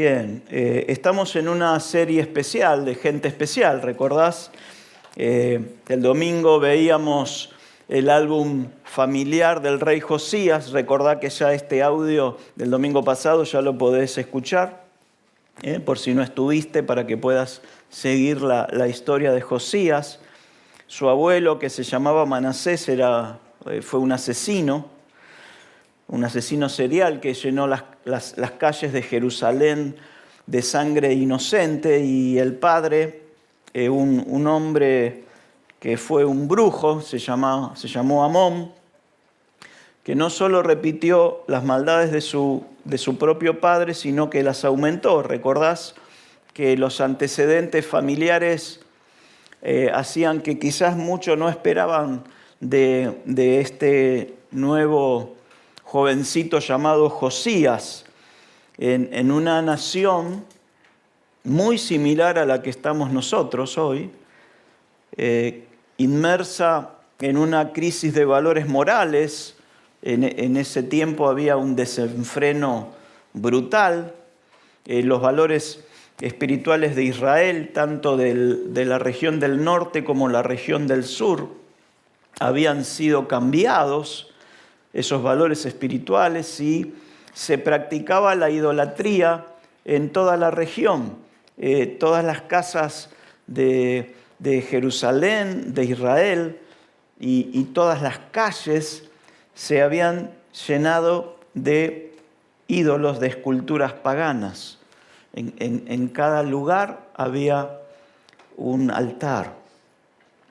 Bien, estamos en una serie especial de gente especial, ¿recordás? El domingo veíamos el álbum familiar del rey Josías. Recordá que ya este audio del domingo pasado ya lo podés escuchar, por si no estuviste, para que puedas seguir la historia de Josías. Su abuelo, que se llamaba Manasés, fue un asesino serial que llenó las calles de Jerusalén de sangre inocente, y el padre, un hombre que fue un brujo, se llamó Amón, que no solo repitió las maldades de su propio padre, sino que las aumentó. ¿Recordás que los antecedentes familiares hacían que quizás muchos no esperaban de este nuevo jovencito llamado Josías, en una nación muy similar a la que estamos nosotros hoy, inmersa en una crisis de valores morales? En ese tiempo había un desenfreno brutal. Los valores espirituales de Israel, tanto de la región del norte como la región del sur, habían sido cambiados, esos valores espirituales, y se practicaba la idolatría en toda la región. Todas las casas de Jerusalén, de Israel, y todas las calles se habían llenado de ídolos, de esculturas paganas. En cada lugar había un altar.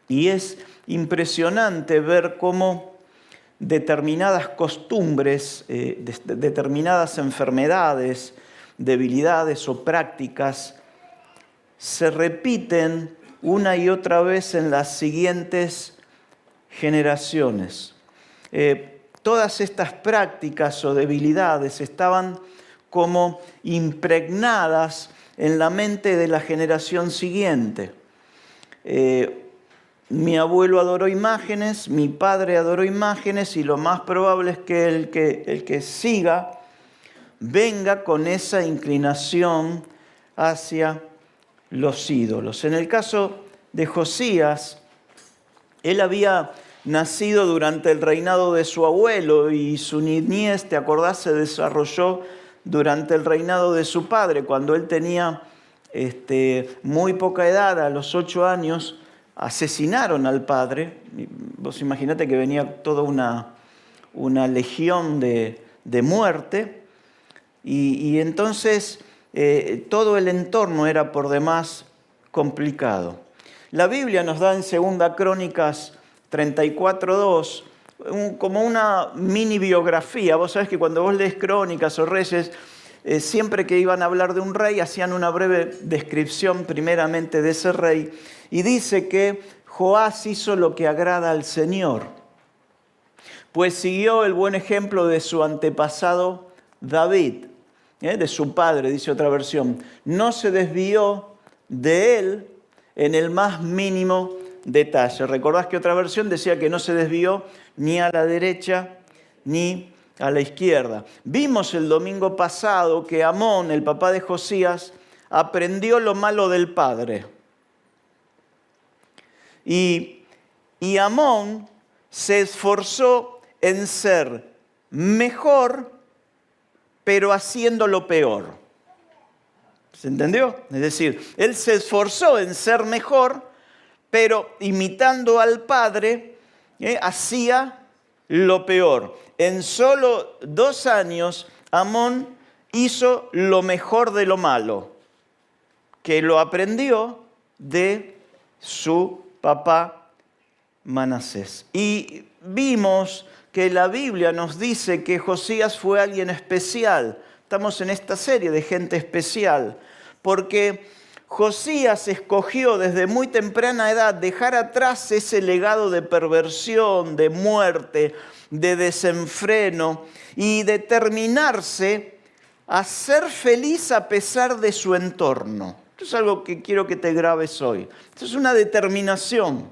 Y es impresionante ver cómo determinadas costumbres, determinadas enfermedades, debilidades o prácticas se repiten una y otra vez en las siguientes generaciones. Todas estas prácticas o debilidades estaban como impregnadas en la mente de la generación siguiente. Mi abuelo adoró imágenes, mi padre adoró imágenes, y lo más probable es que el que siga venga con esa inclinación hacia los ídolos. En el caso de Josías, él había nacido durante el reinado de su abuelo, y su niñez, ¿te acordás?, se desarrolló durante el reinado de su padre. Cuando él tenía muy poca edad, a los 8 años, asesinaron al padre. Vos imaginate que venía toda una legión de muerte, y entonces todo el entorno era por demás complicado. La Biblia nos da en 2 Crónicas 34:2 como una mini biografía. Vos sabés que cuando vos lees Crónicas o Reyes, siempre que iban a hablar de un rey, hacían una breve descripción primeramente de ese rey, y dice que Joás hizo lo que agrada al Señor, pues siguió el buen ejemplo de su antepasado David, de su padre, dice otra versión. No se desvió de él en el más mínimo detalle. ¿Recordás que otra versión decía que no se desvió ni a la derecha ni a la izquierda? Vimos el domingo pasado que Amón, el papá de Josías, aprendió lo malo del padre. Y Amón se esforzó en ser mejor, pero haciendo lo peor. ¿Se entendió? Es decir, él se esforzó en ser mejor, pero imitando al padre, hacía lo peor. En solo 2 años, Amón hizo lo mejor de lo malo, que lo aprendió de su papá Manasés. Y vimos que la Biblia nos dice que Josías fue alguien especial. Estamos en esta serie de gente especial, porque Josías escogió desde muy temprana edad dejar atrás ese legado de perversión, de muerte, de desenfreno, y determinarse a ser feliz a pesar de su entorno. Esto es algo que quiero que te grabes hoy. Esto es una determinación.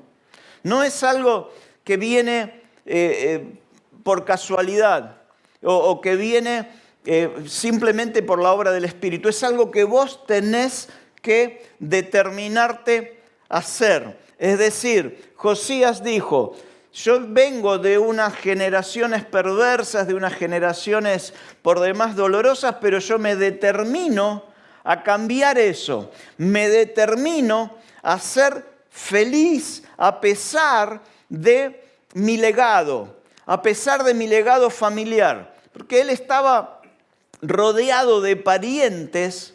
No es algo que viene por casualidad o que viene simplemente por la obra del Espíritu. Es algo que vos tenés que determinarte a hacer. Es decir, Josías dijo: yo vengo de unas generaciones perversas, de unas generaciones por demás dolorosas, pero yo me determino a cambiar eso. Me determino a ser feliz a pesar de mi legado, a pesar de mi legado familiar. Porque él estaba rodeado de parientes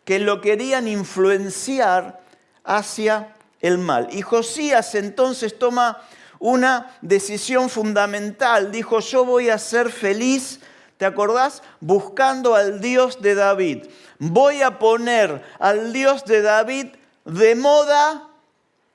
que lo querían influenciar hacia el mal. Y Josías entonces toma una decisión fundamental. Dijo: yo voy a ser feliz, ¿te acordás? Buscando al Dios de David. Voy a poner al Dios de David de moda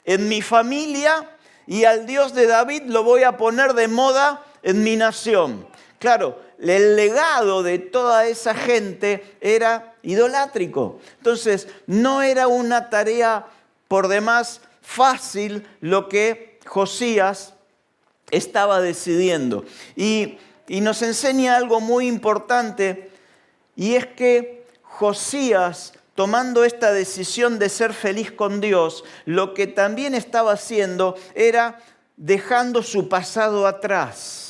en mi familia y al Dios de David lo voy a poner de moda en mi nación. Claro, el legado de toda esa gente era idolátrico. Entonces, no era una tarea por demás fácil lo que Josías estaba decidiendo. Y nos enseña algo muy importante, y es que Josías, tomando esta decisión de ser feliz con Dios, lo que también estaba haciendo era dejando su pasado atrás.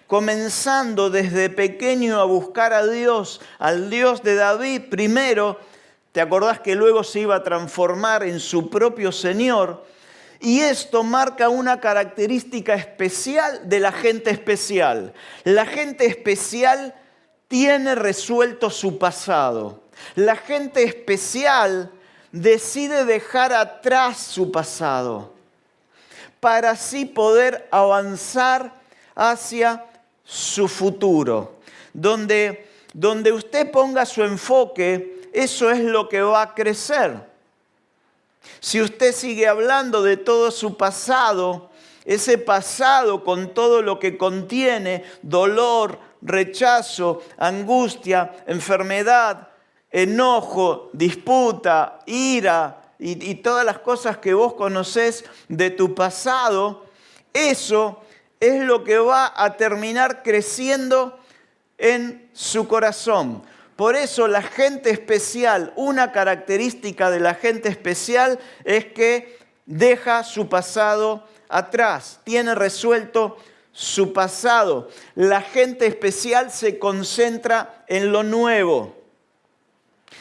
Comenzando desde pequeño a buscar a Dios, al Dios de David primero. ¿Te acordás que luego se iba a transformar en su propio Señor? Y esto marca una característica especial de la gente especial. La gente especial tiene resuelto su pasado. La gente especial decide dejar atrás su pasado para así poder avanzar hacia su futuro. Donde usted ponga su enfoque, eso es lo que va a crecer. Si usted sigue hablando de todo su pasado, ese pasado con todo lo que contiene, dolor, rechazo, angustia, enfermedad, enojo, disputa, ira y todas las cosas que vos conocés de tu pasado, eso es lo que va a terminar creciendo en su corazón. Por eso la gente especial, una característica de la gente especial es que deja su pasado atrás, tiene resuelto su pasado. La gente especial se concentra en lo nuevo,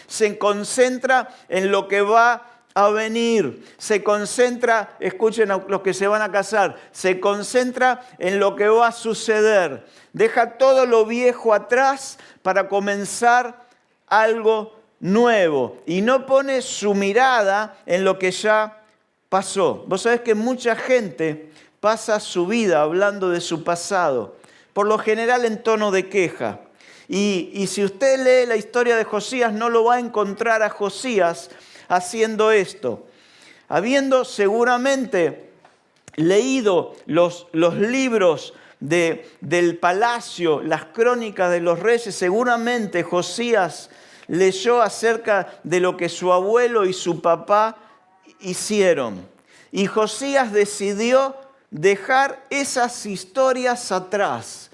se concentra en lo que va a venir, se concentra, escuchen a los que se van a casar, se concentra en lo que va a suceder. Deja todo lo viejo atrás para comenzar algo nuevo y no pone su mirada en lo que ya pasó. Vos sabés que mucha gente pasa su vida hablando de su pasado, por lo general en tono de queja. Y si usted lee la historia de Josías, no lo va a encontrar a Josías haciendo esto. Habiendo seguramente leído los libros del palacio, las crónicas de los reyes, seguramente Josías leyó acerca de lo que su abuelo y su papá hicieron. Y Josías decidió dejar esas historias atrás.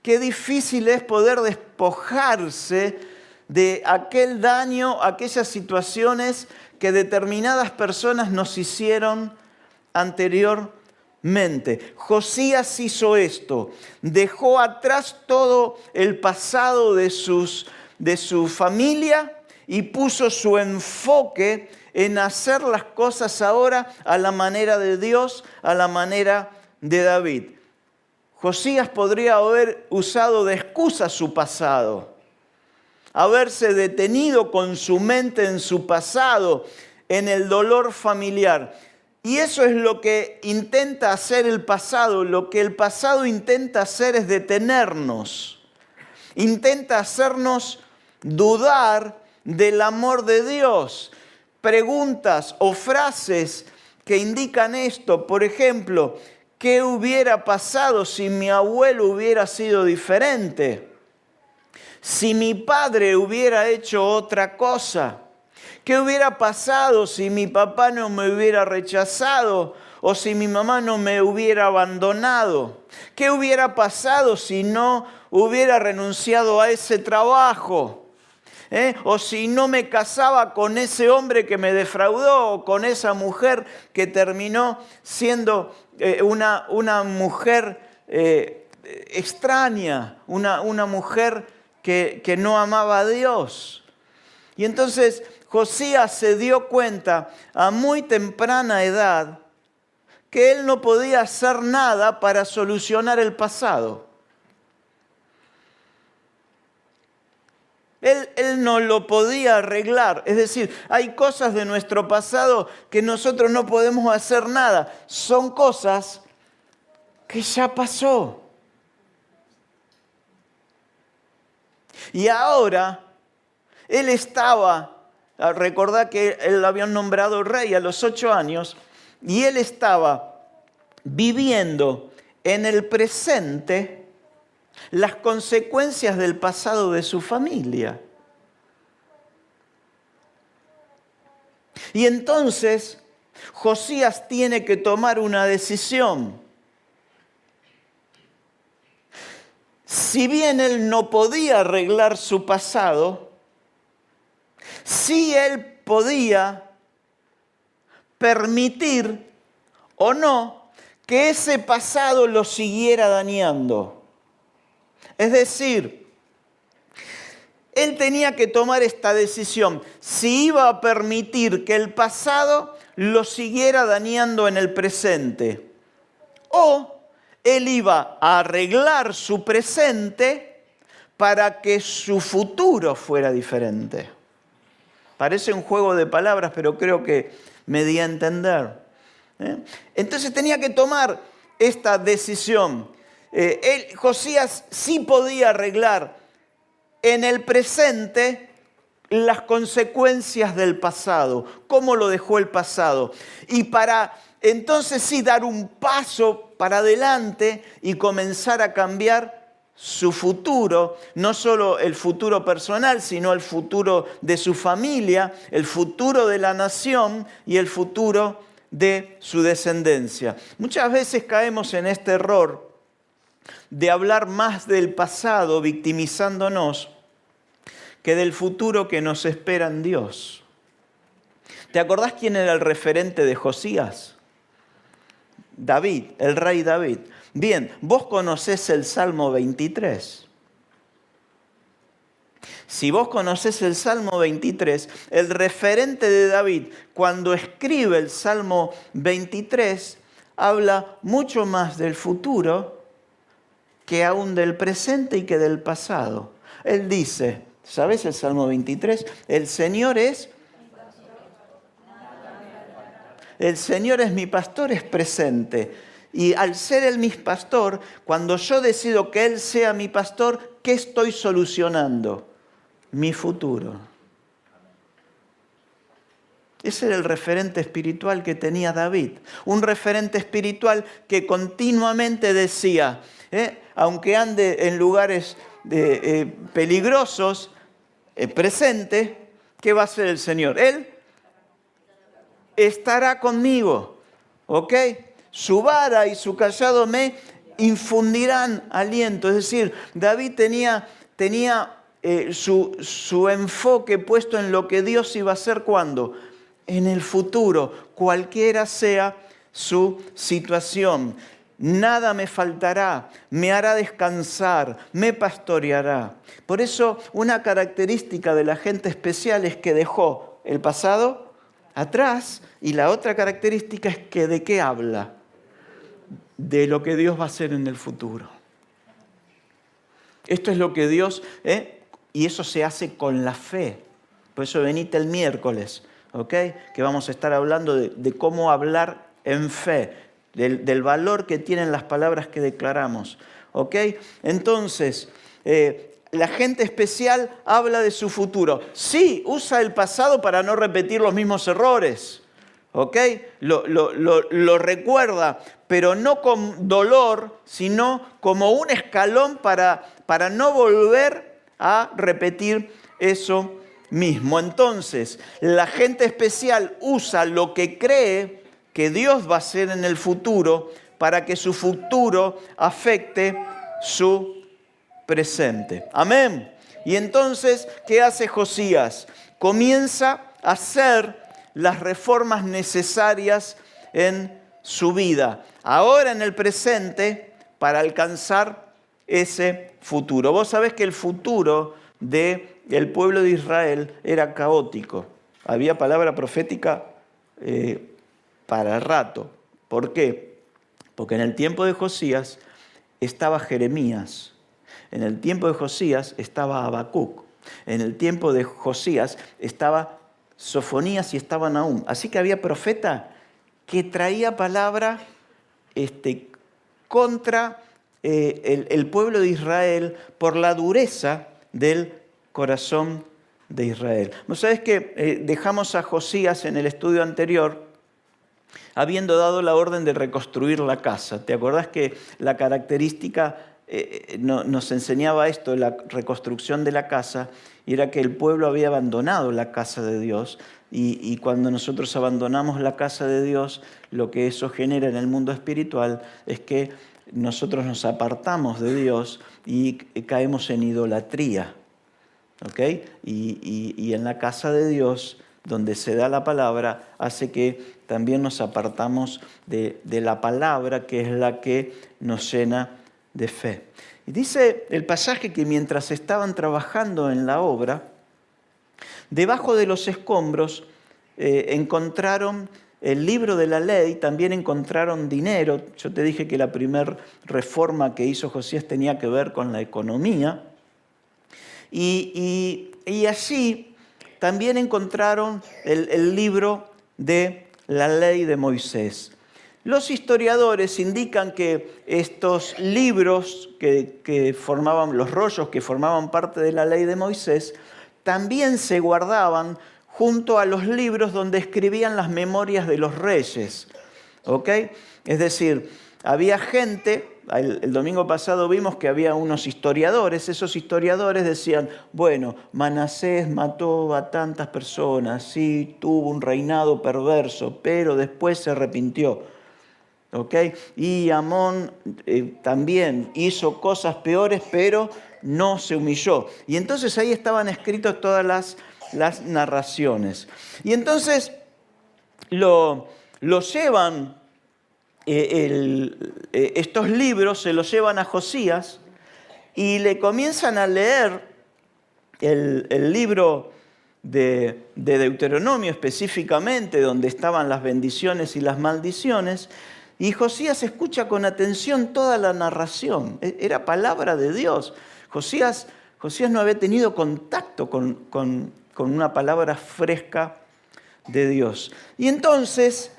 Qué difícil es poder despojarse de aquel daño, aquellas situaciones que determinadas personas nos hicieron anteriormente. Josías hizo esto, dejó atrás todo el pasado de su familia y puso su enfoque en hacer las cosas ahora a la manera de Dios, a la manera de David. Josías podría haber usado de excusa su pasado, haberse detenido con su mente en su pasado, en el dolor familiar. Y eso es lo que intenta hacer el pasado. Lo que el pasado intenta hacer es detenernos. Intenta hacernos dudar del amor de Dios. Preguntas o frases que indican esto. Por ejemplo, ¿qué hubiera pasado si mi abuelo hubiera sido diferente? Si mi padre hubiera hecho otra cosa, ¿qué hubiera pasado si mi papá no me hubiera rechazado o si mi mamá no me hubiera abandonado? ¿Qué hubiera pasado si no hubiera renunciado a ese trabajo? O si no me casaba con ese hombre que me defraudó, o con esa mujer que terminó siendo una mujer extraña, una mujer que no amaba a Dios. Y entonces Josías se dio cuenta a muy temprana edad que él no podía hacer nada para solucionar el pasado. Él no lo podía arreglar. Es decir, hay cosas de nuestro pasado que nosotros no podemos hacer nada. Son cosas que ya pasó. Y ahora, él estaba, recordad que él lo habían nombrado rey a los 8 años, y él estaba viviendo en el presente las consecuencias del pasado de su familia. Y entonces Josías tiene que tomar una decisión. Si bien él no podía arreglar su pasado, sí él podía permitir o no que ese pasado lo siguiera dañando. Es decir, él tenía que tomar esta decisión, si iba a permitir que el pasado lo siguiera dañando en el presente, o él iba a arreglar su presente para que su futuro fuera diferente. Parece un juego de palabras, pero creo que me di a entender. Entonces tenía que tomar esta decisión. Josías sí podía arreglar en el presente las consecuencias del pasado, cómo lo dejó el pasado. Y para entonces sí dar un paso para adelante y comenzar a cambiar su futuro, no solo el futuro personal, sino el futuro de su familia, el futuro de la nación y el futuro de su descendencia. Muchas veces caemos en este error de hablar más del pasado victimizándonos que del futuro que nos espera en Dios. ¿Te acordás quién era el referente de Josías? David, el rey David. Bien, vos conocés el Salmo 23. Si vos conocés el Salmo 23, el referente de David, cuando escribe el Salmo 23, habla mucho más del futuro que aún del presente y que del pasado. Él dice, ¿sabes el Salmo 23? El Señor es mi pastor, es presente. Y al ser Él mi pastor, cuando yo decido que Él sea mi pastor, ¿qué estoy solucionando? Mi futuro. Ese era el referente espiritual que tenía David. Un referente espiritual que continuamente decía, aunque ande en lugares peligrosos, presente, ¿qué va a hacer el Señor? Él estará conmigo, ¿ok? Su vara y su cayado me infundirán aliento. Es decir, David tenía su enfoque puesto en lo que Dios iba a hacer cuando, en el futuro, cualquiera sea su situación. Nada me faltará, me hará descansar, me pastoreará. Por eso, una característica de la gente especial es que dejó el pasado atrás, y la otra característica es que ¿de qué habla? De lo que Dios va a hacer en el futuro. Esto es lo que Dios, y eso se hace con la fe. Por eso venite el miércoles, ¿ok? Que vamos a estar hablando de cómo hablar en fe, del valor que tienen las palabras que declaramos, ¿ok? Entonces, la gente especial habla de su futuro. Sí, usa el pasado para no repetir los mismos errores, ¿ok? Lo recuerda, pero no con dolor, sino como un escalón para no volver a repetir eso mismo. Entonces, la gente especial usa lo que cree que Dios va a hacer en el futuro para que su futuro afecte su presente. Amén. Y entonces, ¿qué hace Josías? Comienza a hacer las reformas necesarias en su vida, ahora en el presente, para alcanzar ese futuro. Vos sabés que el futuro del pueblo de Israel era caótico. Había palabra profética para rato. ¿Por qué? Porque en el tiempo de Josías estaba Jeremías. En el tiempo de Josías estaba Habacuc. En el tiempo de Josías estaba Sofonías y estaba Nahum. Así que había profeta que traía palabra contra el pueblo de Israel por la dureza del corazón de Israel. ¿Vos sabés que dejamos a Josías en el estudio anterior habiendo dado la orden de reconstruir la casa? ¿Te acordás que la característica nos enseñaba esto, la reconstrucción de la casa, y era que el pueblo había abandonado la casa de Dios, y cuando nosotros abandonamos la casa de Dios, lo que eso genera en el mundo espiritual es que nosotros nos apartamos de Dios y caemos en idolatría. ¿Ok? Y en la casa de Dios, donde se da la palabra, hace que también nos apartamos de la palabra, que es la que nos llena de fe. Y dice el pasaje que mientras estaban trabajando en la obra, debajo de los escombros encontraron el libro de la ley, también encontraron dinero. Yo te dije que la primera reforma que hizo Josías tenía que ver con la economía. Y allí también encontraron el libro de la ley de Moisés. Los historiadores indican que estos libros que formaban, los rollos que formaban parte de la ley de Moisés, también se guardaban junto a los libros donde escribían las memorias de los reyes. ¿Ok? Es decir, había gente, el domingo pasado vimos que había unos historiadores, esos historiadores decían, bueno, Manasés mató a tantas personas, sí, tuvo un reinado perverso, pero después se arrepintió. ¿Ok? Y Amón también hizo cosas peores, pero no se humilló. Y entonces ahí estaban escritas todas las narraciones. Y entonces lo llevan, estos libros se los llevan a Josías y le comienzan a leer el libro de Deuteronomio específicamente, donde estaban las bendiciones y las maldiciones. Y Josías escucha con atención toda la narración. Era palabra de Dios. Josías no había tenido contacto con una palabra fresca de Dios. Y entonces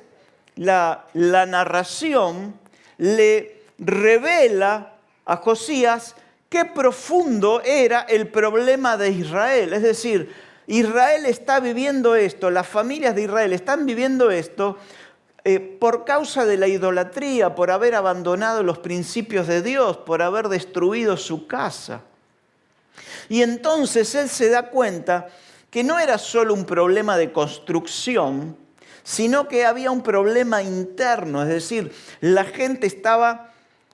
la narración le revela a Josías qué profundo era el problema de Israel. Es decir, Israel está viviendo esto, las familias de Israel están viviendo esto por causa de la idolatría, por haber abandonado los principios de Dios, por haber destruido su casa. Y entonces él se da cuenta que no era solo un problema de construcción, sino que había un problema interno, es decir, la gente estaba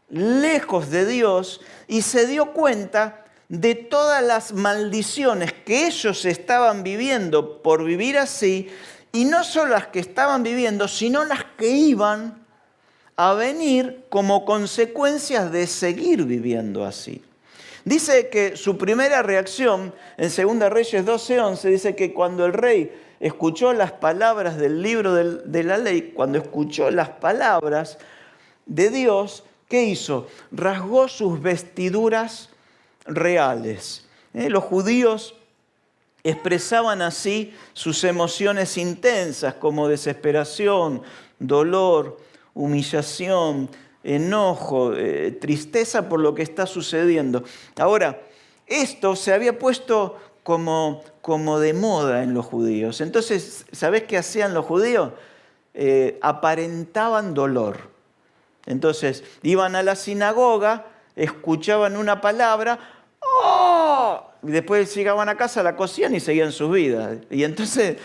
lejos de Dios y se dio cuenta de todas las maldiciones que ellos estaban viviendo por vivir así, y no solo las que estaban viviendo, sino las que iban a venir como consecuencias de seguir viviendo así. Dice que su primera reacción, en 2 Reyes 12:11, dice que cuando el rey escuchó las palabras del libro de la ley, cuando escuchó las palabras de Dios, ¿qué hizo? Rasgó sus vestiduras reales. Los judíos expresaban así sus emociones intensas como desesperación, dolor, humillación, enojo, tristeza por lo que está sucediendo. Ahora, esto se había puesto como de moda en los judíos. Entonces, ¿sabés qué hacían los judíos? Aparentaban dolor. Entonces, iban a la sinagoga, escuchaban una palabra, ¡oh! Y después llegaban a casa, la cosían y seguían sus vidas. Y entonces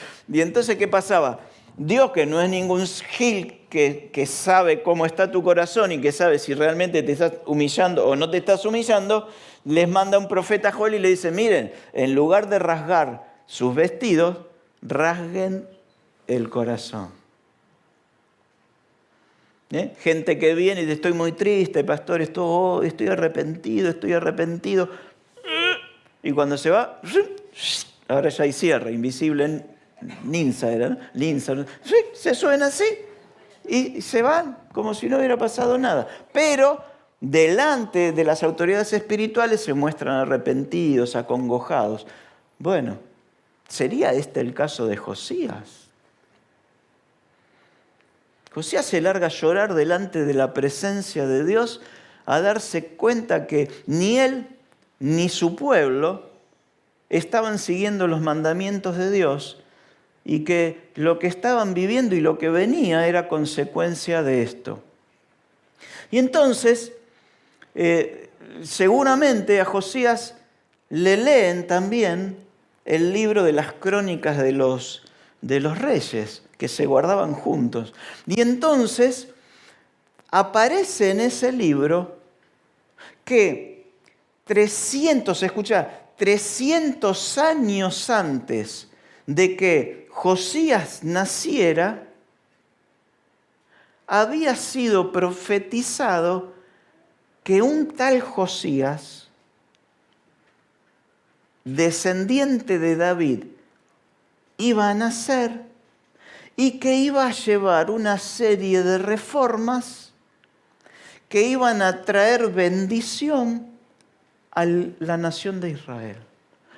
¿qué pasaba? Dios, que no es ningún gil que sabe cómo está tu corazón y que sabe si realmente te estás humillando o no te estás humillando, les manda un profeta a Joel y le dice, miren, en lugar de rasgar sus vestidos, rasguen el corazón. Gente que viene y dice, estoy muy triste, pastor, estoy arrepentido. Y cuando se va, ahora ya hay cierre, invisible, Ninsa era, ¿no? Linsa, ¿no? Sí, se suena así y se van como si no hubiera pasado nada. Pero delante de las autoridades espirituales se muestran arrepentidos, acongojados. Bueno, ¿sería este el caso de Josías? Josías se larga a llorar delante de la presencia de Dios, a darse cuenta que ni él ni su pueblo estaban siguiendo los mandamientos de Dios y que lo que estaban viviendo y lo que venía era consecuencia de esto. Y entonces, seguramente a Josías le leen también el libro de las crónicas de los reyes, que se guardaban juntos. Y entonces aparece en ese libro que 300 años antes de que Josías naciera, había sido profetizado que un tal Josías, descendiente de David, iba a nacer y que iba a llevar una serie de reformas que iban a traer bendición a la nación de Israel.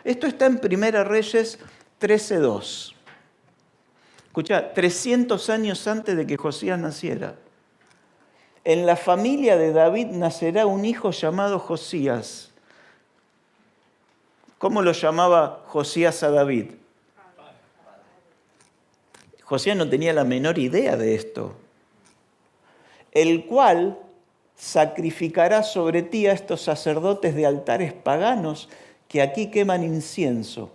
Esto está en 1 Reyes 13:2. Escucha, 300 años antes de que Josías naciera. En la familia de David nacerá un hijo llamado Josías. ¿Cómo lo llamaba Josías a David? Josías no tenía la menor idea de esto. El cual sacrificará sobre ti a estos sacerdotes de altares paganos que aquí queman incienso.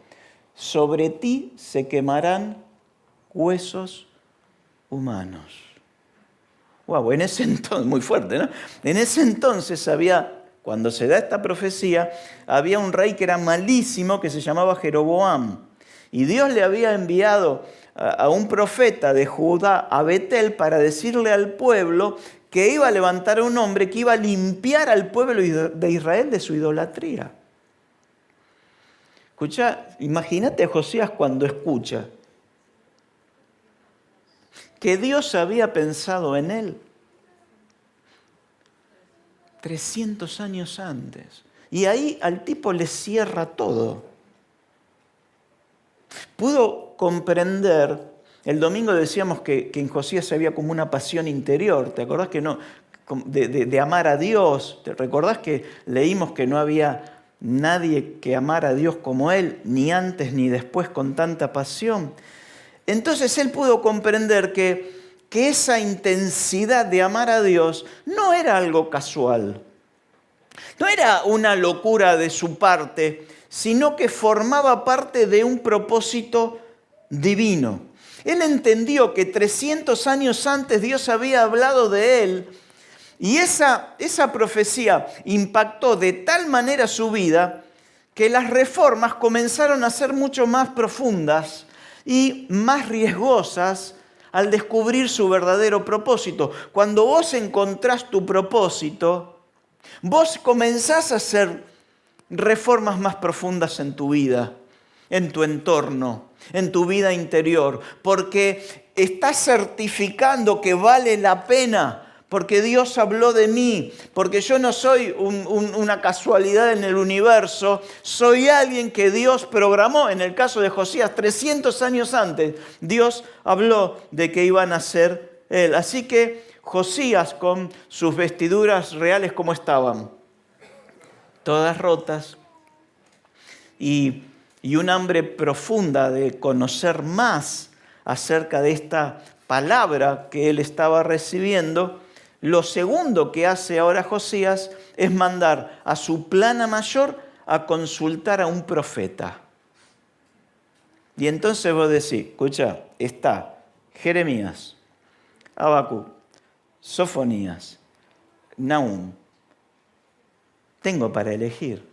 Sobre ti se quemarán huesos humanos. Wow, en ese entonces, muy fuerte, ¿no? En ese entonces cuando se da esta profecía, había un rey que era malísimo que se llamaba Jeroboam. Y Dios le había enviado a un profeta de Judá a Betel para decirle al pueblo que iba a levantar a un hombre que iba a limpiar al pueblo de Israel de su idolatría. Escucha, imagínate a Josías cuando escucha que Dios había pensado en él 300 años antes. Y ahí al tipo le cierra todo. Pudo comprender, el domingo decíamos que en Josías había como una pasión interior, ¿te acordás que no? De amar a Dios, ¿te recordás que leímos que no había nadie que amara a Dios como él, ni antes ni después con tanta pasión? Entonces él pudo comprender que esa intensidad de amar a Dios no era algo casual, no era una locura de su parte, sino que formaba parte de un propósito divino. Él entendió que 300 años antes Dios había hablado de él y esa profecía impactó de tal manera su vida que las reformas comenzaron a ser mucho más profundas y más riesgosas al descubrir su verdadero propósito. Cuando vos encontrás tu propósito, vos comenzás a hacer reformas más profundas en tu vida, en tu entorno, en tu vida interior, porque estás certificando que vale la pena, porque Dios habló de mí, porque yo no soy una casualidad en el universo, soy alguien que Dios programó. En el caso de Josías, 300 años antes, Dios habló de que iba a nacer él. Así que Josías, con sus vestiduras reales, ¿cómo estaban? Todas rotas, y un hambre profunda de conocer más acerca de esta palabra que él estaba recibiendo. Lo segundo que hace ahora Josías es mandar a su plana mayor a consultar a un profeta. Y entonces vos decís, escucha, está Jeremías, Habacuc, Sofonías, Nahum. Tengo para elegir.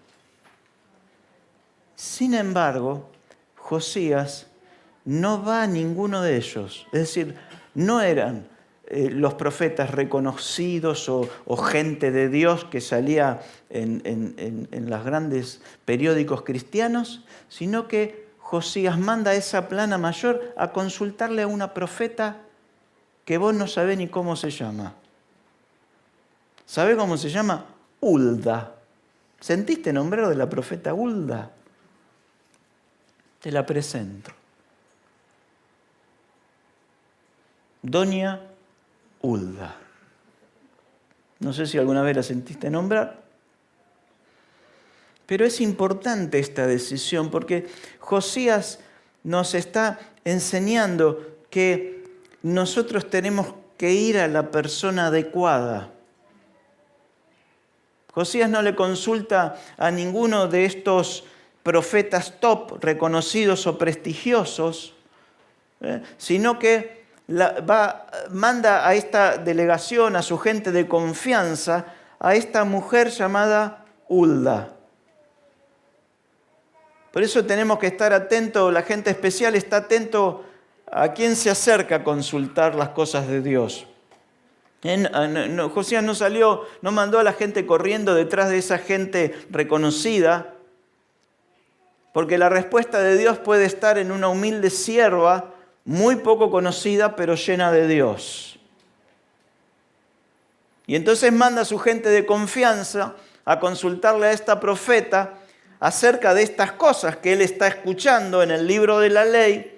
Sin embargo, Josías no va a ninguno de ellos. Es decir, no eran los profetas reconocidos o gente de Dios que salía en los grandes periódicos cristianos, sino que Josías manda a esa plana mayor a consultarle a una profeta que vos no sabés ni cómo se llama. ¿Sabés cómo se llama? Hulda. ¿Sentiste nombrar de la profeta Hulda? Te la presento. Doña Hulda. No sé si alguna vez la sentiste nombrar, pero es importante esta decisión porque Josías nos está enseñando que nosotros tenemos que ir a la persona adecuada. Josías no le consulta a ninguno de estos profetas top, reconocidos o prestigiosos, sino que manda a esta delegación, a su gente de confianza, a esta mujer llamada Hulda. Por eso tenemos que estar atentos, la gente especial está atento a quién se acerca a consultar las cosas de Dios. Josías no mandó a la gente corriendo detrás de esa gente reconocida, porque la respuesta de Dios puede estar en una humilde sierva, muy poco conocida, pero llena de Dios. Y entonces manda a su gente de confianza a consultarle a esta profeta acerca de estas cosas que él está escuchando en el libro de la ley,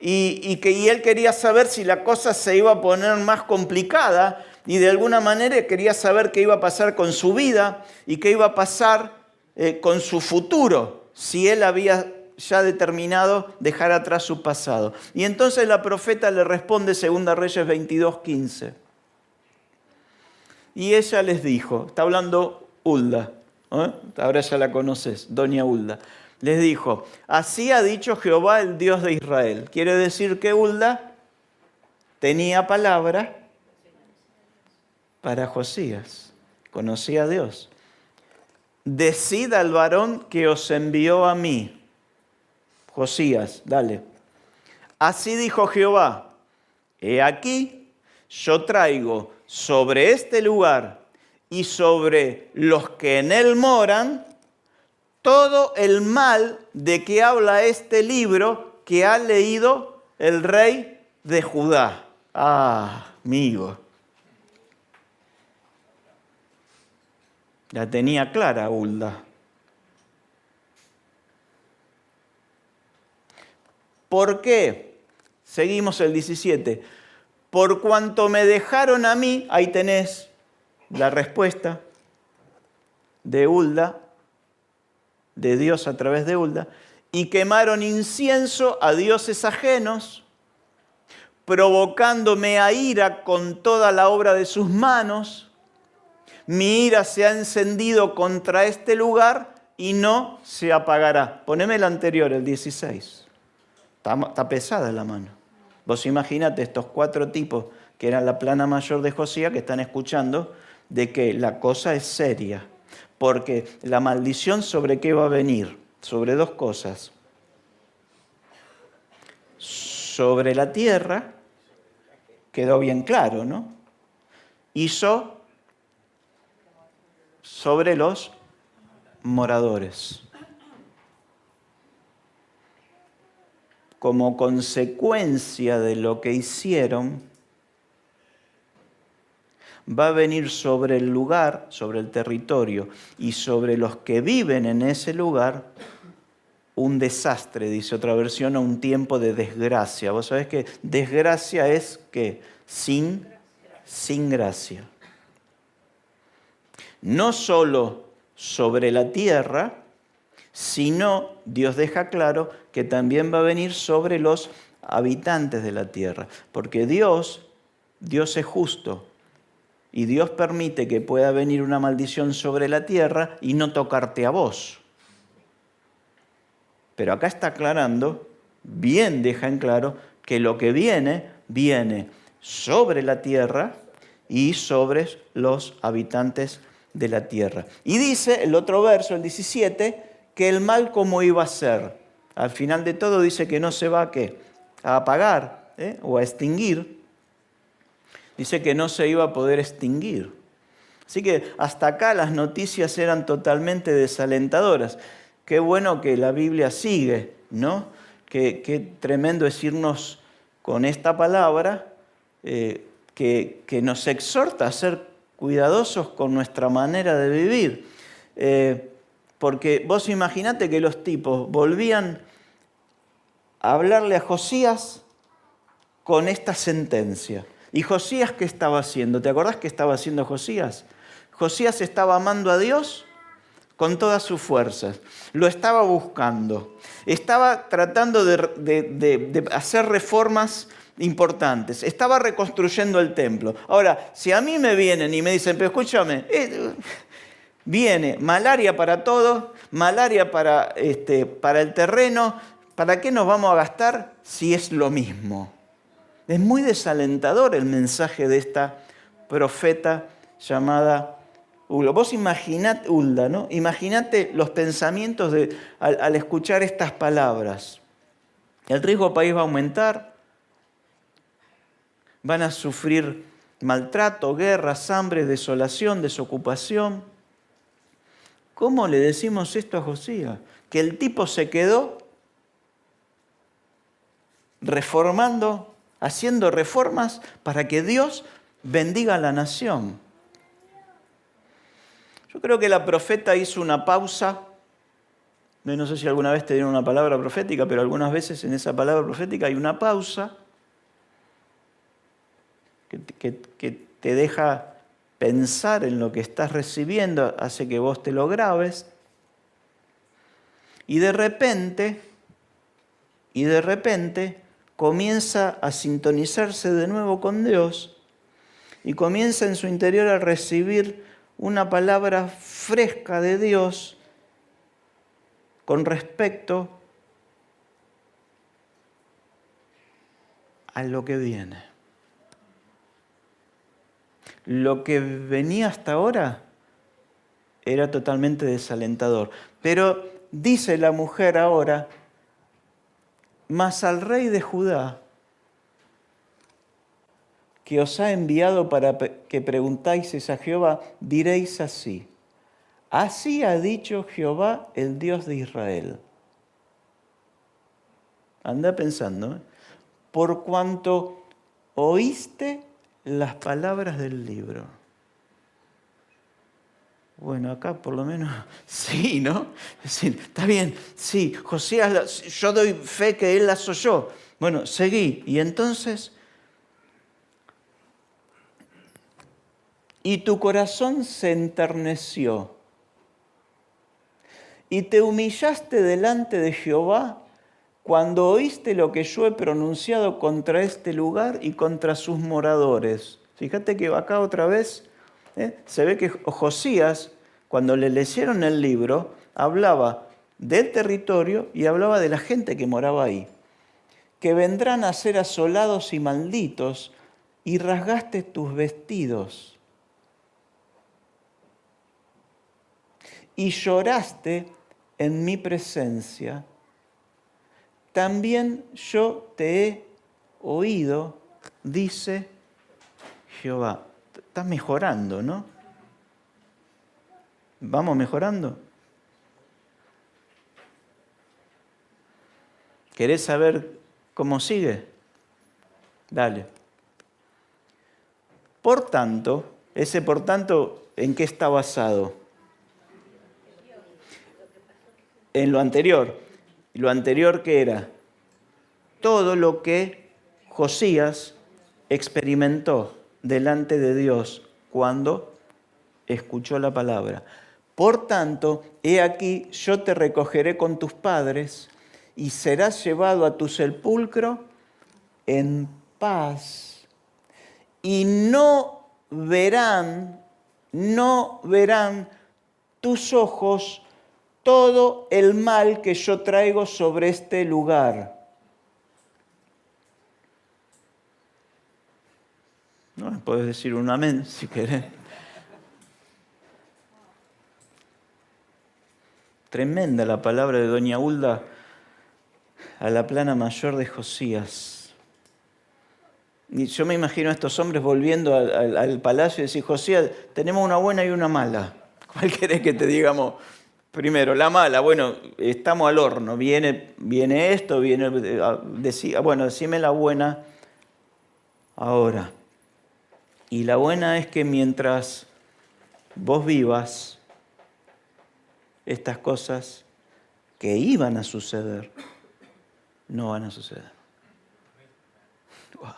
y él quería saber si la cosa se iba a poner más complicada, y de alguna manera quería saber qué iba a pasar con su vida y qué iba a pasar con su futuro, si él había ya determinado dejar atrás su pasado. Y entonces la profeta le responde, 2 Reyes 22:15. Y ella les dijo, está hablando Hulda, ahora ya la conoces, doña Hulda. Les dijo, así ha dicho Jehová, el Dios de Israel. Quiere decir que Hulda tenía palabra para Josías, conocía a Dios. Decid al varón que os envió a mí. Josías, dale. Así dijo Jehová, he aquí, yo traigo sobre este lugar y sobre los que en él moran, todo el mal de que habla este libro que ha leído el rey de Judá. Ah, amigo. La tenía clara Hulda. ¿Por qué? Seguimos el 17. Por cuanto me dejaron a mí, ahí tenés la respuesta de Hulda, de Dios a través de Hulda, y quemaron incienso a dioses ajenos, provocándome a ira con toda la obra de sus manos. Mi ira se ha encendido contra este lugar y no se apagará. Poneme el anterior, el 16. Está pesada la mano. Vos imaginate estos 4 tipos que eran la plana mayor de Josías que están escuchando de que la cosa es seria. Porque la maldición sobre qué va a venir, sobre 2 cosas. Sobre la tierra, quedó bien claro, ¿no? Sobre los moradores. Como consecuencia de lo que hicieron, va a venir sobre el lugar, sobre el territorio y sobre los que viven en ese lugar un desastre, dice otra versión, o un tiempo de desgracia. Vos sabés que desgracia es que sin gracia. No solo sobre la tierra, sino Dios deja claro que también va a venir sobre los habitantes de la tierra. Porque Dios es justo. Y Dios permite que pueda venir una maldición sobre la tierra y no tocarte a vos. Pero acá está aclarando, bien deja en claro, que lo que viene viene sobre la tierra y sobre los habitantes de la tierra. Y dice el otro verso, el 17, que el mal cómo iba a ser. Al final de todo dice que no se va a ¿qué? A apagar o a extinguir. Dice que no se iba a poder extinguir. Así que hasta acá las noticias eran totalmente desalentadoras. Qué bueno que la Biblia sigue, ¿no? Qué tremendo es irnos con esta palabra que nos exhorta a ser cuidadosos con nuestra manera de vivir. Porque vos imaginate que los tipos volvían a hablarle a Josías con esta sentencia. ¿Y Josías qué estaba haciendo? ¿Te acordás qué estaba haciendo Josías? Josías estaba amando a Dios con todas sus fuerzas. Lo estaba buscando. Estaba tratando de hacer reformas importantes. Estaba reconstruyendo el templo. Ahora, si a mí me vienen y me dicen, pero escúchame, viene malaria para todo, malaria para el terreno, ¿para qué nos vamos a gastar si es lo mismo? Es muy desalentador el mensaje de esta profeta llamada Hulda. Vos imaginate, Hulda, ¿no? Imaginate los pensamientos al escuchar estas palabras. El riesgo país va a aumentar, van a sufrir maltrato, guerras, hambre, desolación, desocupación. ¿Cómo le decimos esto a Josías? Que el tipo se quedó reformando, haciendo reformas para que Dios bendiga a la nación. Yo creo que la profeta hizo una pausa. No sé si alguna vez te dieron una palabra profética, pero algunas veces en esa palabra profética hay una pausa que te deja pensar en lo que estás recibiendo, hace que vos te lo grabes. Y de repente comienza a sintonizarse de nuevo con Dios y comienza en su interior a recibir una palabra fresca de Dios con respecto a lo que viene. Lo que venía hasta ahora era totalmente desalentador. Pero dice la mujer ahora, mas al rey de Judá, que os ha enviado para que preguntáis a Jehová, diréis así: así ha dicho Jehová, el Dios de Israel. Anda pensando, por cuanto oíste las palabras del libro. Bueno, acá por lo menos sí, ¿no? Es decir, está bien, sí, Josías, yo doy fe que él las oyó. Bueno, seguí. Y entonces, y tu corazón se enterneció, y te humillaste delante de Jehová cuando oíste lo que yo he pronunciado contra este lugar y contra sus moradores. Fíjate que acá otra vez se ve que Josías, cuando le leyeron el libro, hablaba del territorio y hablaba de la gente que moraba ahí. Que vendrán a ser asolados y malditos, y rasgaste tus vestidos. Y lloraste en mi presencia. También yo te he oído, dice Jehová. Estás mejorando, ¿no? ¿Vamos mejorando? ¿Querés saber cómo sigue? Dale. Por tanto, ese por tanto, ¿en qué está basado? En lo anterior. ¿Y lo anterior qué era? Todo lo que Josías experimentó delante de Dios cuando escuchó la palabra. Por tanto, he aquí, yo te recogeré con tus padres y serás llevado a tu sepulcro en paz. Y no verán tus ojos todo el mal que yo traigo sobre este lugar. No, podés decir un amén si querés. Tremenda la palabra de doña Hulda a la plana mayor de Josías. Y yo me imagino a estos hombres volviendo al palacio y decir, Josías, tenemos una buena y una mala. ¿Cuál querés que te digamos? Primero, la mala, bueno, estamos al horno, viene esto, bueno, decime la buena ahora. Y la buena es que mientras vos vivas, estas cosas que iban a suceder, no van a suceder. Wow.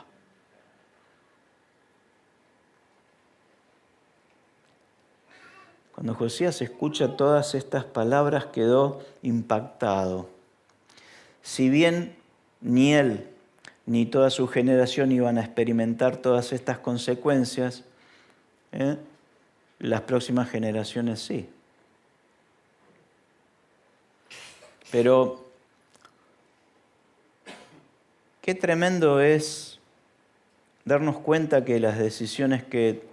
Cuando Josías escucha todas estas palabras quedó impactado. Si bien ni él ni toda su generación iban a experimentar todas estas consecuencias, las próximas generaciones sí. Pero qué tremendo es darnos cuenta que las decisiones que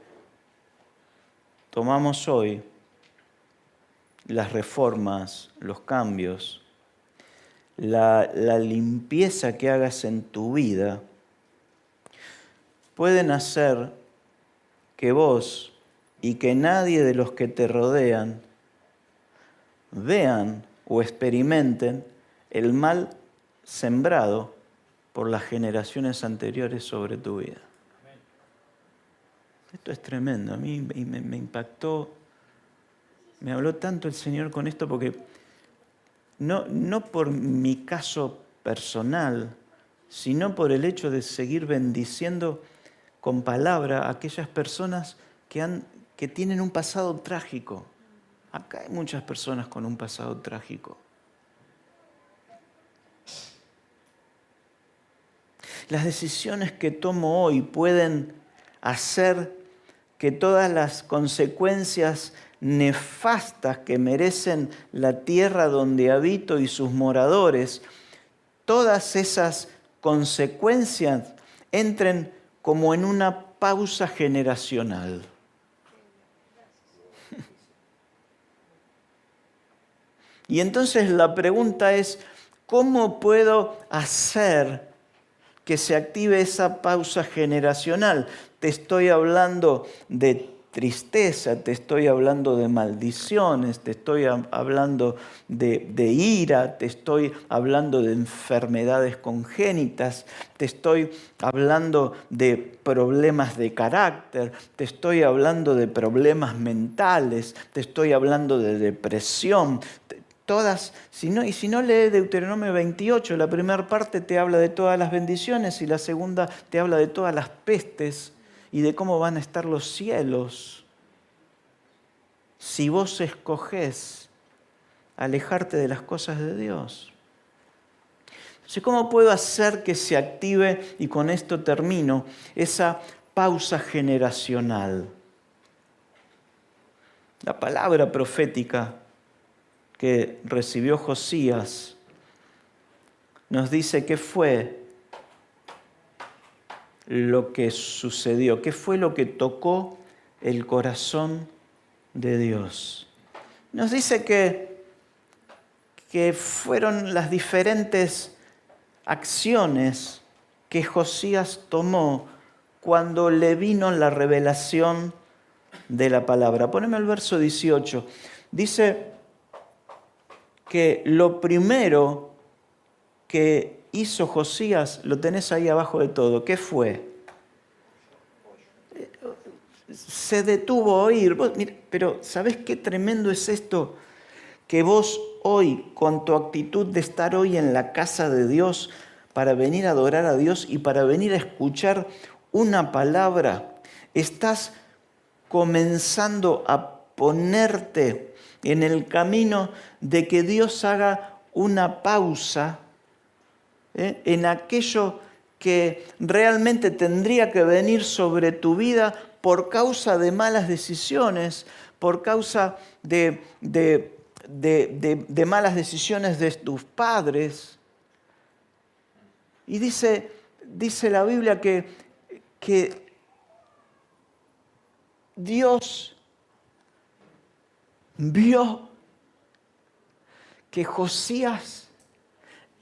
tomamos hoy, las reformas, los cambios, la limpieza que hagas en tu vida, pueden hacer que vos y que nadie de los que te rodean vean o experimenten el mal sembrado por las generaciones anteriores sobre tu vida. Esto es tremendo, a mí me impactó, me habló tanto el Señor con esto porque no por mi caso personal, sino por el hecho de seguir bendiciendo con palabra a aquellas personas que tienen un pasado trágico. Acá hay muchas personas con un pasado trágico. Las decisiones que tomo hoy pueden hacer que todas las consecuencias nefastas que merecen la tierra donde habito y sus moradores, todas esas consecuencias entren como en una pausa generacional. Y entonces la pregunta es, ¿cómo puedo hacer que se active esa pausa generacional? Te estoy hablando de tristeza, te estoy hablando de maldiciones, te estoy hablando de ira, te estoy hablando de enfermedades congénitas, te estoy hablando de problemas de carácter, te estoy hablando de problemas mentales, te estoy hablando de depresión. Todas, si no lee Deuteronomio 28, la primera parte te habla de todas las bendiciones y la segunda te habla de todas las pestes y de cómo van a estar los cielos si vos escogés alejarte de las cosas de Dios. Entonces, ¿cómo puedo hacer que se active, y con esto termino, esa pausa generacional? La palabra profética que recibió Josías nos dice qué fue lo que sucedió, qué fue lo que tocó el corazón de Dios. Nos dice que fueron las diferentes acciones que Josías tomó cuando le vino la revelación de la palabra. Poneme el verso 18. Dice que lo primero que hizo Josías, lo tenés ahí abajo de todo. ¿Qué fue? Se detuvo a oír. Pero ¿sabés qué tremendo es esto? Que vos hoy, con tu actitud de estar hoy en la casa de Dios, para venir a adorar a Dios y para venir a escuchar una palabra, estás comenzando a ponerte en el camino de que Dios haga una pausa en aquello que realmente tendría que venir sobre tu vida por causa de malas decisiones, por causa de malas decisiones de tus padres. Y dice la Biblia que Dios vio que Josías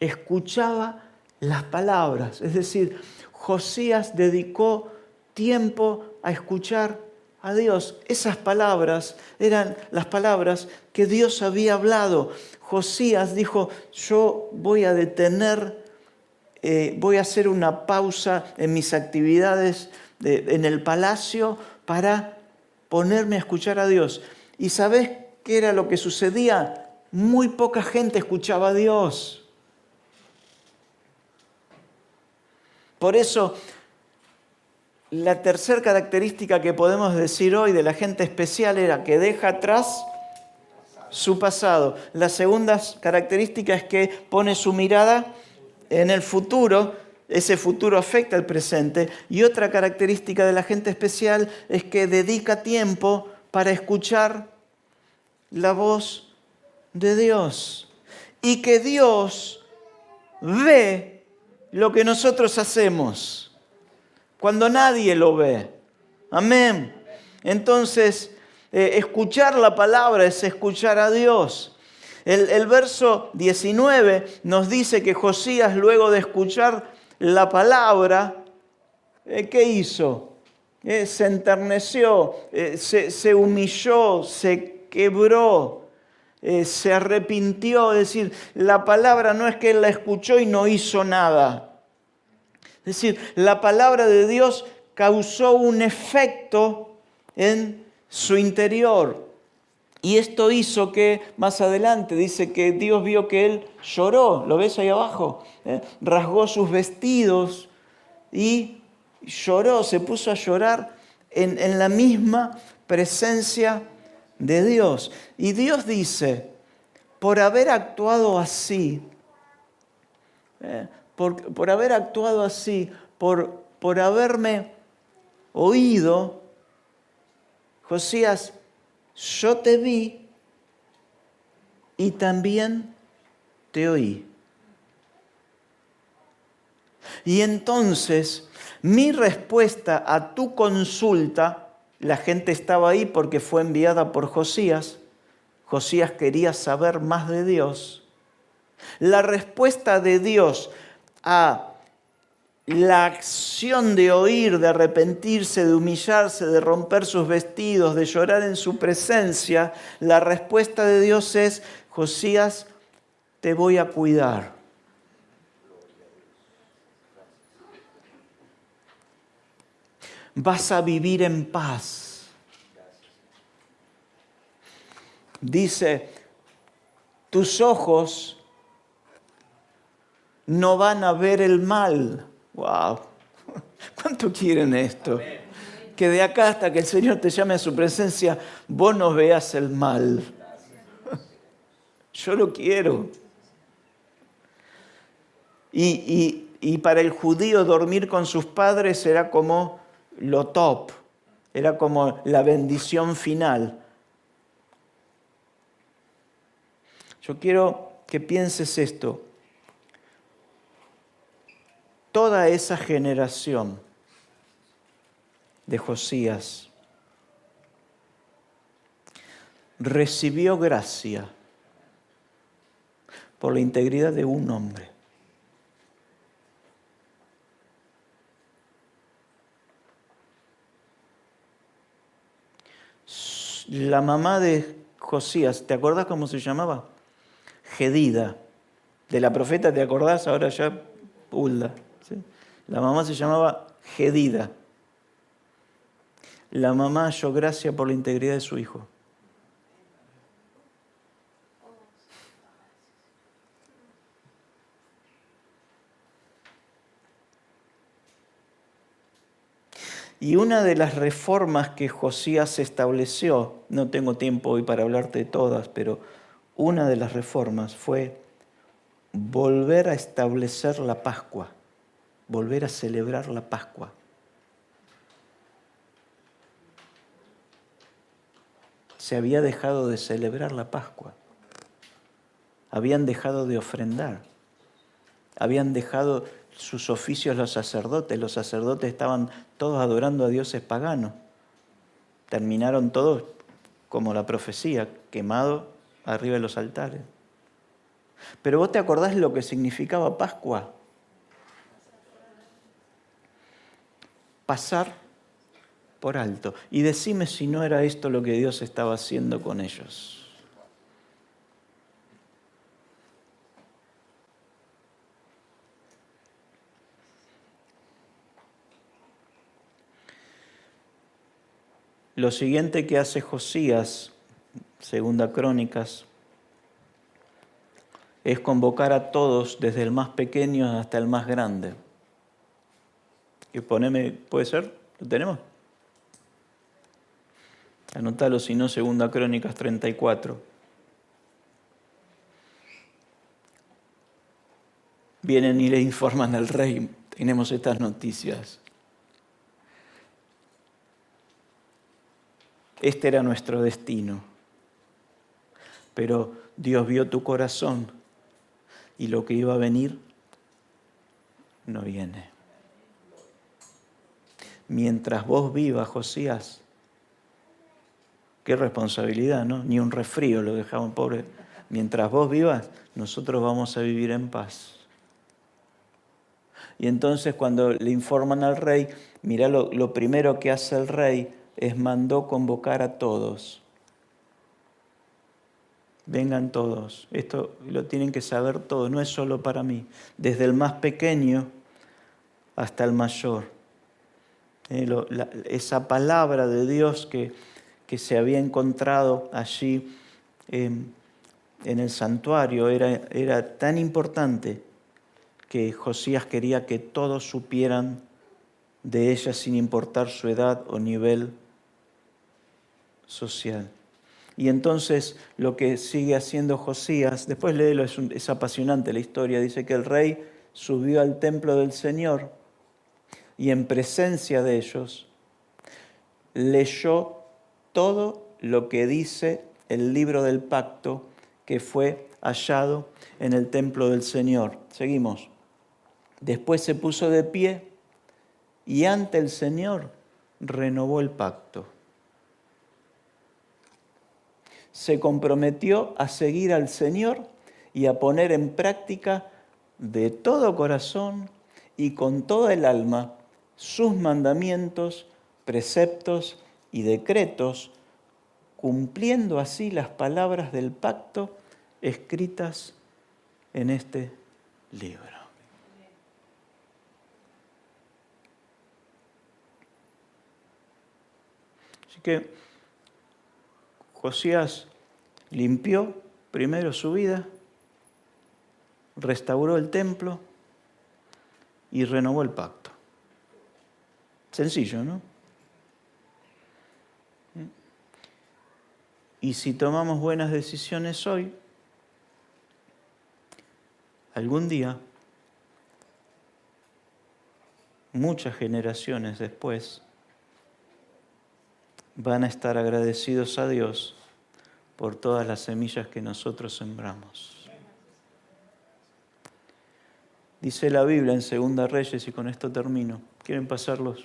escuchaba las palabras. Es decir, Josías dedicó tiempo a escuchar a Dios. Esas palabras eran las palabras que Dios había hablado. Josías dijo, yo voy a detener, voy a hacer una pausa en mis actividades en el palacio para ponerme a escuchar a Dios. ¿Y sabés qué era lo que sucedía? Muy poca gente escuchaba a Dios. Por eso, la tercera característica que podemos decir hoy de la gente especial era que deja atrás su pasado. La segunda característica es que pone su mirada en el futuro. Ese futuro afecta al presente. Y otra característica de la gente especial es que dedica tiempo para escuchar la voz de Dios. Y que Dios ve lo que nosotros hacemos cuando nadie lo ve. Amén. Entonces, escuchar la palabra es escuchar a Dios. El verso 19 nos dice que Josías, luego de escuchar la palabra, ¿qué hizo? Se enterneció, se humilló, se quebró, se arrepintió. Es decir, la palabra no es que él la escuchó y no hizo nada. Es decir, la palabra de Dios causó un efecto en su interior. Y esto hizo que, más adelante, dice que Dios vio que él lloró. ¿Lo ves ahí abajo? Rasgó sus vestidos y lloró, se puso a llorar en la misma presencia de Dios. Y Dios dice, por haber actuado así, por haber actuado así, por haberme oído, Josías, yo te vi y también te oí. Y entonces, mi respuesta a tu consulta, la gente estaba ahí porque fue enviada por Josías. Josías quería saber más de Dios. La respuesta de Dios a la acción de oír, de arrepentirse, de humillarse, de romper sus vestidos, de llorar en su presencia, la respuesta de Dios es, Josías, te voy a cuidar. Vas a vivir en paz. Dice, tus ojos no van a ver el mal. ¡Wow! ¿Cuánto quieren esto? Amén. Que de acá hasta que el Señor te llame a su presencia, vos no veas el mal. Yo lo quiero. Y para el judío dormir con sus padres era como lo top, era como la bendición final. Yo quiero que pienses esto. Toda esa generación de Josías recibió gracia por la integridad de un hombre. La mamá de Josías, ¿te acordás cómo se llamaba? Gedida. De la profeta, ¿te acordás? Ahora ya Hulda. ¿Sí? La mamá se llamaba Gedida. La mamá halló gracia por la integridad de su hijo. Y una de las reformas que Josías estableció, no tengo tiempo hoy para hablarte de todas, pero una de las reformas fue volver a establecer la Pascua, volver a celebrar la Pascua. Se había dejado de celebrar la Pascua, habían dejado de ofrendar, habían dejado sus oficios los sacerdotes estaban todos adorando a dioses paganos. Terminaron todos como la profecía, quemados arriba de los altares. Pero vos te acordás lo que significaba Pascua. Pasar por alto. Y decime si no era esto lo que Dios estaba haciendo con ellos. Lo siguiente que hace Josías, segunda Crónicas, es convocar a todos, desde el más pequeño hasta el más grande. Y poneme, ¿puede ser? ¿Lo tenemos? Anótalo, si no, segunda Crónicas 34. Vienen y le informan al rey, tenemos estas noticias. Este era nuestro destino. Pero Dios vio tu corazón y lo que iba a venir no viene. Mientras vos vivas, Josías, qué responsabilidad, ¿no? Ni un resfrío lo dejaban pobre. Mientras vos vivas, nosotros vamos a vivir en paz. Y entonces cuando le informan al rey, mirá lo primero que hace el rey es mandó convocar a todos. Vengan todos. Esto lo tienen que saber todos, no es solo para mí. Desde el más pequeño hasta el mayor. Esa palabra de Dios que se había encontrado allí en el santuario era tan importante que Josías quería que todos supieran de ella sin importar su edad o nivel social. Y entonces lo que sigue haciendo Josías, después léelo, es apasionante la historia, dice que el rey subió al templo del Señor y en presencia de ellos leyó todo lo que dice el libro del pacto que fue hallado en el templo del Señor. Seguimos. Después se puso de pie y ante el Señor renovó el pacto. Se comprometió a seguir al Señor y a poner en práctica de todo corazón y con toda el alma sus mandamientos, preceptos y decretos, cumpliendo así las palabras del pacto escritas en este libro. Así que Josías limpió primero su vida, restauró el templo y renovó el pacto. Sencillo, ¿no? Y si tomamos buenas decisiones hoy, algún día, muchas generaciones después, van a estar agradecidos a Dios por todas las semillas que nosotros sembramos. Dice la Biblia en Segunda Reyes, y con esto termino. ¿Quieren pasar los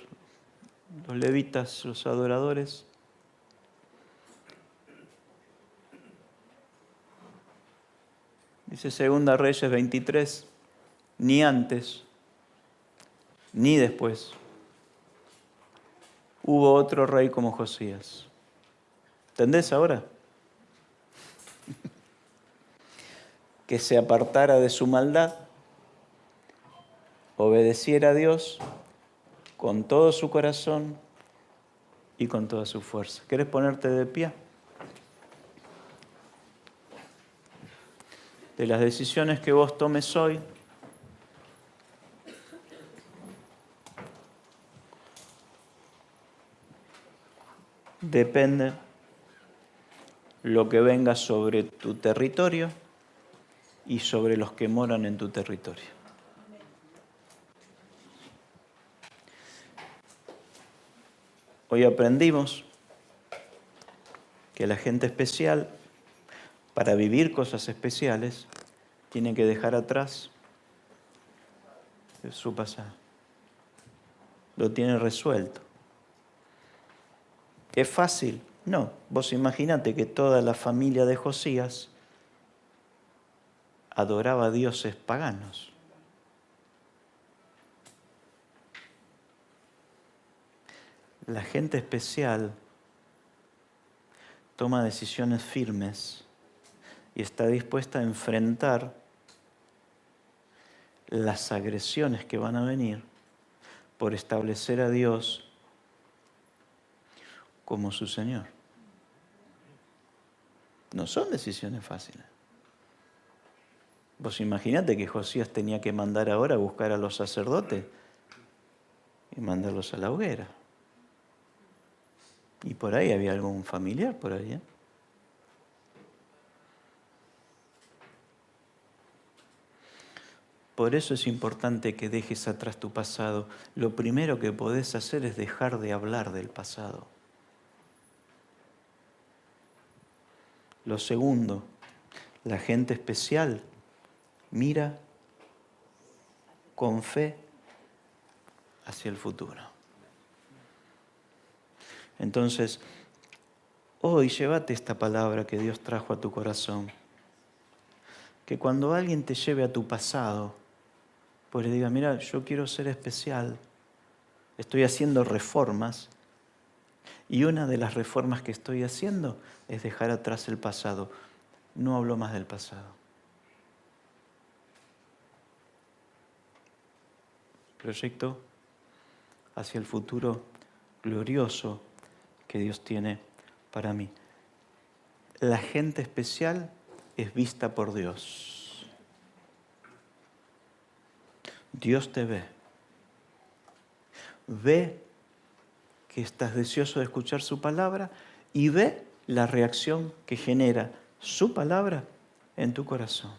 levitas, los adoradores? Dice Segunda Reyes 23, ni antes, ni después, hubo otro rey como Josías. ¿Entendés ahora? Que se apartara de su maldad, obedeciera a Dios con todo su corazón y con toda su fuerza. ¿Querés ponerte de pie? De las decisiones que vos tomes hoy, depende lo que venga sobre tu territorio y sobre los que moran en tu territorio. Hoy aprendimos que la gente especial, para vivir cosas especiales, tiene que dejar atrás su pasado. Lo tiene resuelto. ¿Es fácil? No. Vos imaginate que toda la familia de Josías adoraba a dioses paganos. La gente especial toma decisiones firmes y está dispuesta a enfrentar las agresiones que van a venir por establecer a Dios como su Señor. No son decisiones fáciles. Vos imaginate que Josías tenía que mandar ahora a buscar a los sacerdotes y mandarlos a la hoguera. Y por ahí había algún familiar por ahí, ¿eh? Por eso es importante que dejes atrás tu pasado. Lo primero que podés hacer es dejar de hablar del pasado. Lo segundo, la gente especial mira con fe hacia el futuro. Entonces, hoy llévate esta palabra que Dios trajo a tu corazón. Que cuando alguien te lleve a tu pasado, pues le diga, mira, yo quiero ser especial, estoy haciendo reformas, y una de las reformas que estoy haciendo es dejar atrás el pasado. No hablo más del pasado. Proyecto hacia el futuro glorioso que Dios tiene para mí. La gente especial es vista por Dios. Dios te ve. Ve que estás deseoso de escuchar su palabra y ve la reacción que genera su palabra en tu corazón.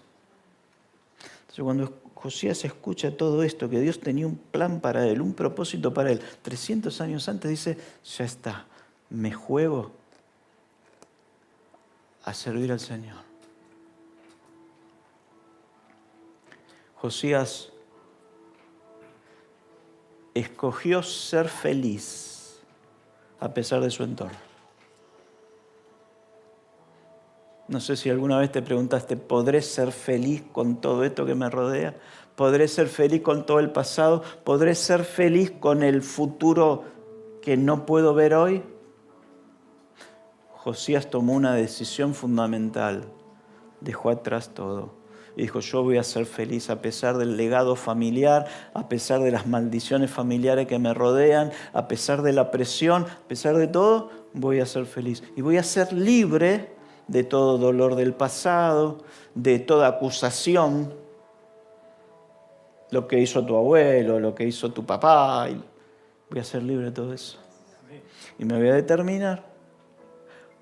Entonces, cuando Josías escucha todo esto, que Dios tenía un plan para él, un propósito para él, 300 años antes, dice, ya está, me juego a servir al Señor. Josías escogió ser feliz a pesar de su entorno. No sé si alguna vez te preguntaste, ¿podré ser feliz con todo esto que me rodea? ¿Podré ser feliz con todo el pasado? ¿Podré ser feliz con el futuro que no puedo ver hoy? Josías tomó una decisión fundamental. Dejó atrás todo. Y dijo, yo voy a ser feliz a pesar del legado familiar, a pesar de las maldiciones familiares que me rodean, a pesar de la presión, a pesar de todo, voy a ser feliz. Y voy a ser libre de todo dolor del pasado, de toda acusación, lo que hizo tu abuelo, lo que hizo tu papá. Voy a ser libre de todo eso. Y me voy a determinar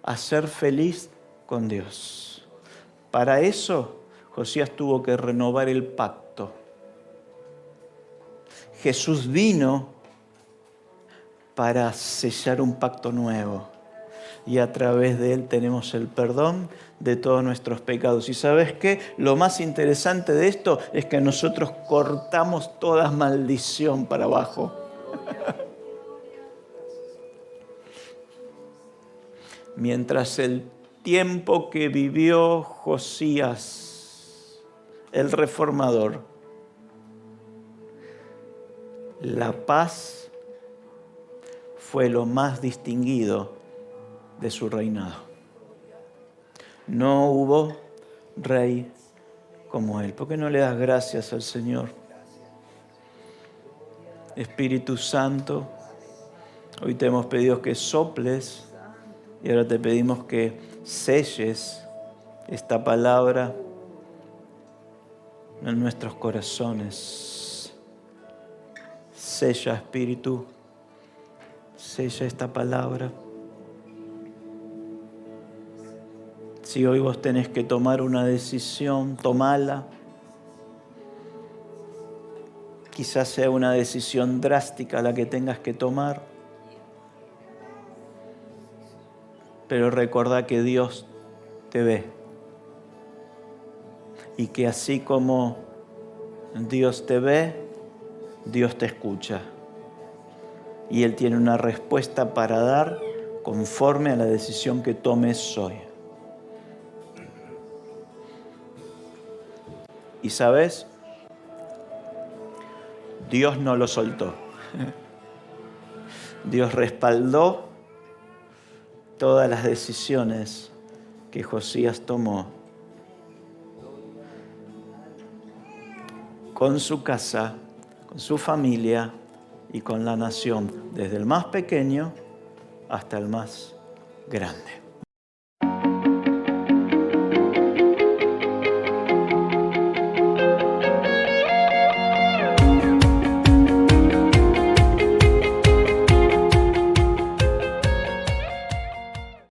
a ser feliz con Dios. Para eso, Josías tuvo que renovar el pacto. Jesús vino para sellar un pacto nuevo. Y a través de él tenemos el perdón de todos nuestros pecados. ¿Y sabes qué? Lo más interesante de esto es que nosotros cortamos toda maldición para abajo. Mientras el tiempo que vivió Josías, el reformador, la paz fue lo más distinguido de su reinado. No hubo rey como él. ¿Por qué no le das gracias al Señor? Espíritu Santo, hoy te hemos pedido que soples y ahora te pedimos que selles esta palabra en nuestros corazones. Sella, Espíritu, sella esta palabra. Si hoy vos tenés que tomar una decisión, tomala. Quizás sea una decisión drástica la que tengas que tomar. Pero recordá que Dios te ve. Y que así como Dios te ve, Dios te escucha. Y Él tiene una respuesta para dar conforme a la decisión que tomes hoy. Y sabes, Dios no lo soltó. Dios respaldó todas las decisiones que Josías tomó con su casa, con su familia y con la nación, desde el más pequeño hasta el más grande.